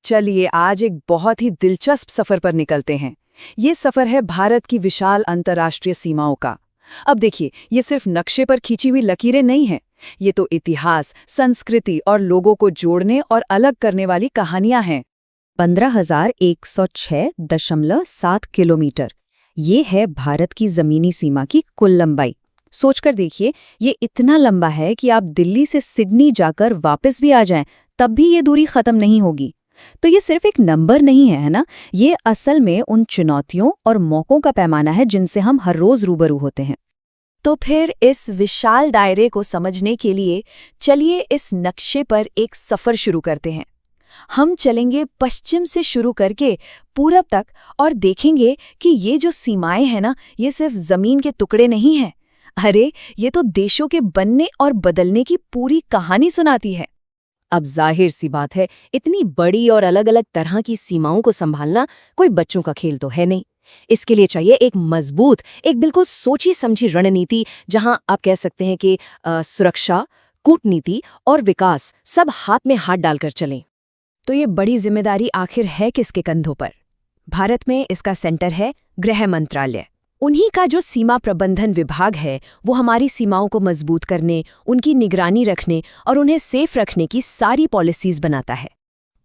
चलिए आज एक बहुत ही दिलचस्प सफर पर निकलते हैं। ये सफर है भारत की विशाल अंतर्राष्ट्रीय सीमाओं का। अब देखिए, ये सिर्फ नक्शे पर खींची हुई लकीरें नहीं हैं। ये तो इतिहास, संस्कृति और लोगों को जोड़ने और अलग करने वाली कहानियां हैं। 15,106.7 किलोमीटर ये है भारत की जमीनी सीमा की कुल लंबाई। सोचकर देखिए, ये इतना लंबा है कि आप दिल्ली से सिडनी जाकर वापस भी आ जाएं, तब भी ये दूरी खत्म नहीं होगी। तो ये सिर्फ एक नंबर नहीं है ना, ये असल में उन चुनौतियों और मौकों का पैमाना है जिनसे हम हर रोज रूबरू होते हैं। तो फिर इस विशाल दायरे को समझने के लिए चलिए इस नक्शे पर एक सफर शुरू करते हैं। हम चलेंगे पश्चिम से शुरू करके पूरब तक और देखेंगे कि ये जो सीमाएं हैं ना, ये सिर्फ जमीन के टुकड़े नहीं हैं। अरे, ये तो देशों के बनने और बदलने की पूरी कहानी सुनाती है। अब जाहिर सी बात है, इतनी बड़ी और अलग अलग तरह की सीमाओं को संभालना कोई बच्चों का खेल तो है नहीं। इसके लिए चाहिए एक मजबूत, एक बिल्कुल सोची समझी रणनीति, जहां आप कह सकते हैं कि सुरक्षा, कूटनीति और विकास सब हाथ में हाथ डालकर चलें। तो ये बड़ी जिम्मेदारी आखिर है किसके कंधों पर? भारत में इसका सेंटर है गृह मंत्रालय। उन्हीं का जो सीमा प्रबंधन विभाग है, वो हमारी सीमाओं को मजबूत करने, उनकी निगरानी रखने और उन्हें सेफ रखने की सारी पॉलिसीज बनाता है।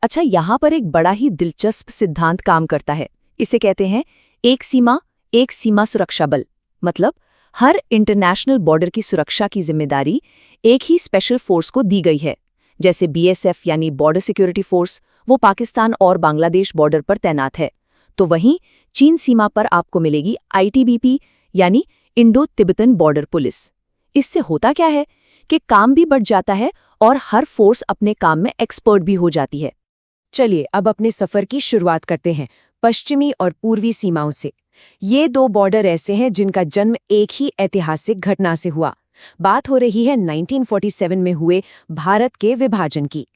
अच्छा, यहाँ पर एक बड़ा ही दिलचस्प सिद्धांत काम करता है। इसे कहते हैं एक सीमा सुरक्षा बल। मतलब हर इंटरनेशनल बॉर्डर की सुरक्षा की जिम्मेदारी एक ही स्पेशल फोर्स को दी गई है। जैसे BSF यानी बॉर्डर सिक्योरिटी फोर्स, वो पाकिस्तान और बांग्लादेश बॉर्डर पर तैनात है। तो वहीं चीन सीमा पर आपको मिलेगी ITBP यानी इंडो तिब्बतन बॉर्डर पुलिस। इससे होता क्या है कि काम भी बढ़ जाता है और हर फोर्स अपने काम में एक्सपर्ट भी हो जाती है। चलिए अब अपने सफर की शुरुआत करते हैं पश्चिमी और पूर्वी सीमाओं से। ये दो बॉर्डर ऐसे हैं जिनका जन्म एक ही ऐतिहासिक घटना से हुआ। बात हो रही है 1947 में हुए भारत के विभाजन की।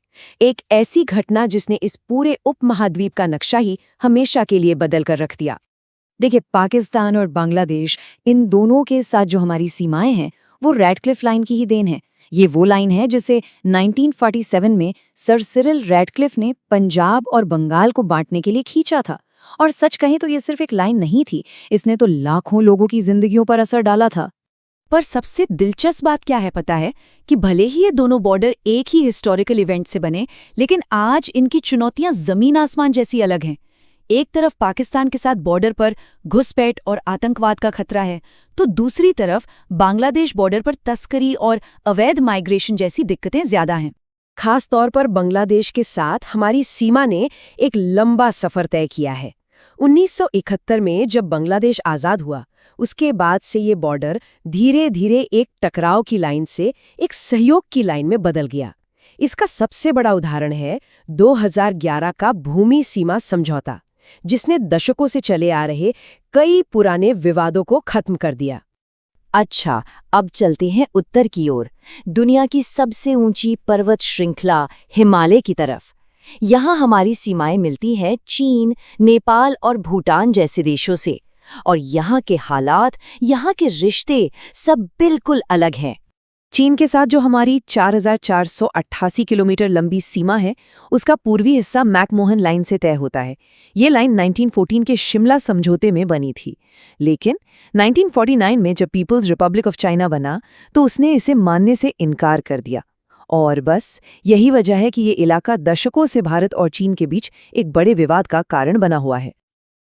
एक ऐसी घटना जिसने इस पूरे उपमहाद्वीप का नक्शा ही हमेशा के लिए बदल कर रख दिया। देखिए, पाकिस्तान और बांग्लादेश, इन दोनों के साथ जो हमारी सीमाएं हैं, वो रैडक्लिफ लाइन की ही देन है। ये वो लाइन है जिसे 1947 में सर सिरिल रैडक्लिफ ने पंजाब और बंगाल को बांटने के लिए खींचा था। और सच कहें तो ये सिर्फ एक लाइन नहीं थी, इसने तो लाखों लोगों की जिंदगियों पर असर डाला था। पर सबसे दिलचस्प बात क्या है पता है? कि भले ही ये दोनों बॉर्डर एक ही हिस्टोरिकल इवेंट से बने, लेकिन आज इनकी चुनौतियां जमीन आसमान जैसी अलग हैं। एक तरफ पाकिस्तान के साथ बॉर्डर पर घुसपैठ और आतंकवाद का खतरा है, तो दूसरी तरफ बांग्लादेश बॉर्डर पर तस्करी और अवैध माइग्रेशन जैसी दिक्कतें ज्यादा हैं। खास तौर पर बांग्लादेश के साथ हमारी सीमा ने एक लंबा सफर तय किया है। 1971 में जब बांग्लादेश आज़ाद हुआ, उसके बाद से ये बॉर्डर धीरे धीरे एक टकराव की लाइन से एक सहयोग की लाइन में बदल गया। इसका सबसे बड़ा उदाहरण है 2011 का भूमि सीमा समझौता, जिसने दशकों से चले आ रहे कई पुराने विवादों को खत्म कर दिया। अच्छा, अब चलते हैं उत्तर की ओर, दुनिया की सबसे ऊंची पर्वत श्रृंखला हिमालय की तरफ। यहाँ हमारी सीमाएं मिलती हैं चीन, नेपाल और भूटान जैसे देशों से। और यहाँ के हालात, यहाँ के रिश्ते सब बिल्कुल अलग हैं। चीन के साथ जो हमारी 4,488 किलोमीटर लंबी सीमा है, उसका पूर्वी हिस्सा मैकमोहन लाइन से तय होता है। ये लाइन 1914 के शिमला समझौते में बनी थी। लेकिन 1949 में जब पीपल्स रिपब्लिक ऑफ चाइना बना, तो उसने इसे मानने से इनकार कर दिया। और बस यही वजह है कि ये इलाका दशकों से भारत और चीन के बीच एक बड़े विवाद का कारण बना हुआ है।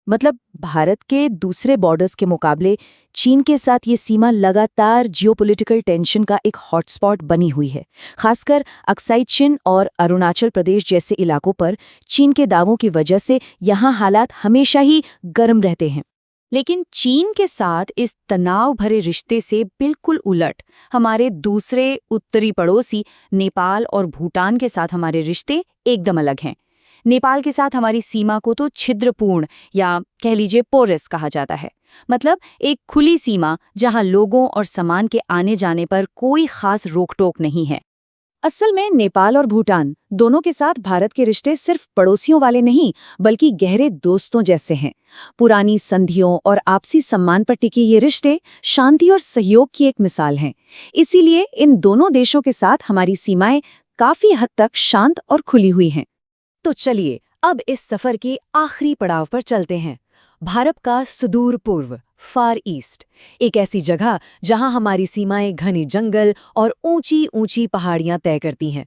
मतलब भारत के दूसरे बॉर्डर्स के मुकाबले चीन के साथ ये सीमा लगातार जियोपॉलिटिकल टेंशन का एक हॉटस्पॉट बनी हुई है। खासकर अक्साई चिन और अरुणाचल प्रदेश जैसे इलाकों पर चीन के दावों की वजह से यहाँ हालात हमेशा ही गर्म रहते हैं। लेकिन चीन के साथ इस तनाव भरे रिश्ते से बिल्कुल उलट हमारे दूसरे उत्तरी पड़ोसी नेपाल और भूटान के साथ हमारे रिश्ते एकदम अलग हैं। नेपाल के साथ हमारी सीमा को तो छिद्रपूर्ण या कह लीजिए पोरस कहा जाता है। मतलब एक खुली सीमा जहां लोगों और सामान के आने जाने पर कोई खास रोक-टोक नहीं है। असल में नेपाल और भूटान दोनों के साथ भारत के रिश्ते सिर्फ पड़ोसियों वाले नहीं, बल्कि गहरे दोस्तों जैसे हैं। पुरानी संधियों और आपसी सम्मान पर टिके ये रिश्ते शांति और सहयोग की एक मिसाल हैं। इसीलिए इन दोनों देशों के साथ हमारी सीमाएं काफी हद तक शांत और खुली हुई हैं। तो चलिए अब इस सफर के आखिरी पड़ाव पर चलते हैं, भारत का सुदूर पूर्व, फार ईस्ट, एक ऐसी जगह जहां हमारी सीमाएं घने जंगल और ऊंची ऊंची पहाड़ियां तय करती हैं।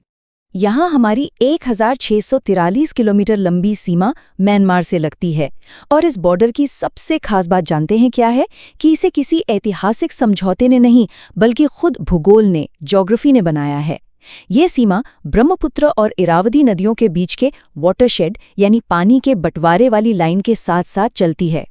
यहाँ हमारी 1643 किलोमीटर लंबी सीमा म्यांमार से लगती है, और इस बॉर्डर की सबसे खास बात जानते हैं क्या है? कि इसे किसी ऐतिहासिक समझौते ने नहीं, बल्कि खुद भूगोल ने, ज्योग्राफी ने बनाया है। ये सीमा ब्रह्मपुत्र और इरावदी नदियों के बीच के वाटरशेड यानी पानी के बंटवारे वाली लाइन के साथ साथ चलती है।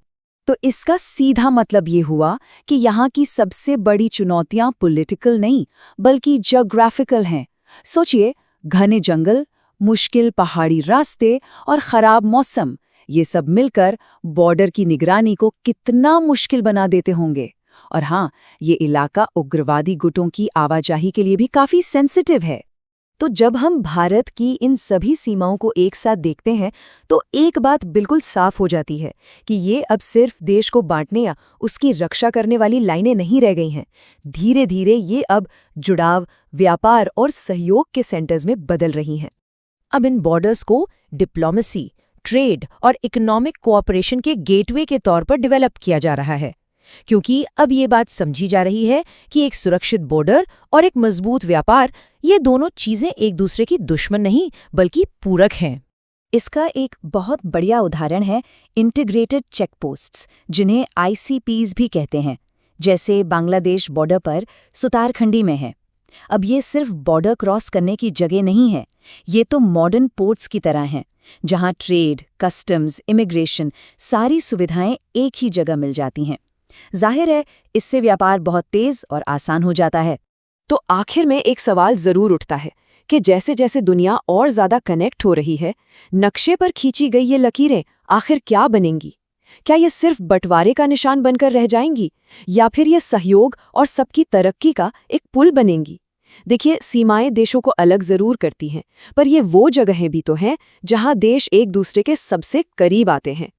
तो इसका सीधा मतलब ये हुआ कि यहाँ की सबसे बड़ी चुनौतियां पॉलिटिकल नहीं, बल्कि ज्योग्राफिकल हैं। सोचिए, घने जंगल, मुश्किल पहाड़ी रास्ते और खराब मौसम, ये सब मिलकर बॉर्डर की निगरानी को कितना मुश्किल बना देते होंगे। और हाँ, ये इलाका उग्रवादी गुटों की आवाजाही के लिए भी काफी सेंसिटिव है। तो जब हम भारत की इन सभी सीमाओं को एक साथ देखते हैं, तो एक बात बिल्कुल साफ हो जाती है कि ये अब सिर्फ देश को बांटने या उसकी रक्षा करने वाली लाइनें नहीं रह गई हैं। धीरे धीरे ये अब जुड़ाव, व्यापार और सहयोग के सेंटर्स में बदल रही हैं। अब इन बॉर्डर्स को डिप्लोमेसी, ट्रेड और इकोनॉमिक कोऑपरेशन के गेटवे के तौर पर डेवलप किया जा रहा है, क्योंकि अब ये बात समझी जा रही है कि एक सुरक्षित बॉर्डर और एक मजबूत व्यापार, ये दोनों चीजें एक दूसरे की दुश्मन नहीं बल्कि पूरक हैं। इसका एक बहुत बढ़िया उदाहरण है इंटीग्रेटेड चेकपोस्ट्स, जिन्हें ICPs भी कहते हैं, जैसे बांग्लादेश बॉर्डर पर सुतारखंडी में है। अब ये सिर्फ बॉर्डर क्रॉस करने की जगह नहीं है, ये तो मॉडर्न पोर्ट्स की तरह हैं, जहां ट्रेड, कस्टम्स, इमिग्रेशन, सारी सुविधाएं एक ही जगह मिल जाती हैं। जाहिर है, इससे व्यापार बहुत तेज और आसान हो जाता है। तो आखिर में एक सवाल जरूर उठता है कि जैसे जैसे दुनिया और ज्यादा कनेक्ट हो रही है, नक्शे पर खींची गई ये लकीरें आखिर क्या बनेंगी? क्या ये सिर्फ बंटवारे का निशान बनकर रह जाएंगी, या फिर ये सहयोग और सबकी तरक्की का एक पुल बनेंगी? देखिए, सीमाएं देशों को अलग जरूर करती हैं, पर ये वो जगहें भी तो हैं जहां देश एक दूसरे के सबसे करीब आते हैं।